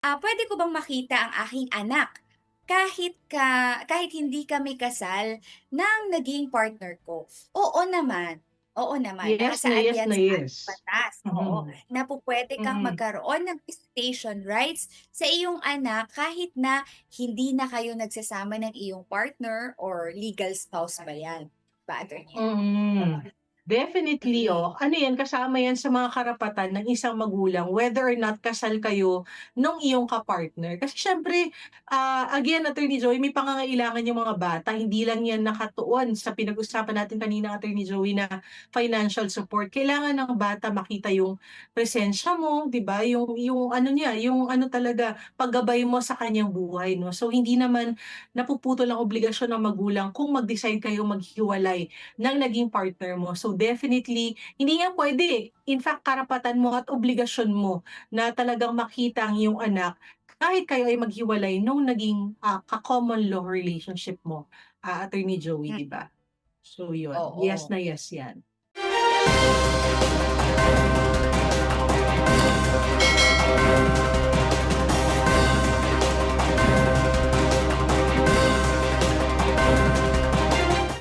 Puwede ko bang makita ang aking anak kahit hindi kami kasal ng naging partner ko? Oo naman, oo naman. Yes na Nakasaad yes 'yan na sa yes. ating batas, oo, Mhm, na pupuwede kang mm. magkaroon ng visitation rights sa iyong anak kahit na hindi na kayo nagsasama ng iyong partner or legal spouse ba 'yan, ba, attorney? Mm. Definitely, Mm. ano 'yan, kasama 'yan sa mga karapatan ng isang magulang whether or not kasal kayo nung iyong ka-partner. Kasi siyempre, again, Attorney Joey, may pangangailangan yung mga bata. Hindi lang 'yan nakatuon sa pinag-usapan natin kanina, Attorney Joey, na financial support. Kailangan ng bata makita yung presensya mo, 'di ba? Yung ano niya, yung ano talaga, paggabay mo sa kanyang buhay, 'no? So, hindi naman napuputol ang obligasyon ng magulang kung mag-decide kayong maghiwalay ng naging partner mo. So definitely, hindi nga puwede, in fact karapatan mo at obligasyon mo na talagang makita ang iyong anak kahit kayo ay maghiwalay nung naging, ka-common law relationship mo, Attorney Joey, Hmm, 'di ba? So yun, yes oo. na yes yan.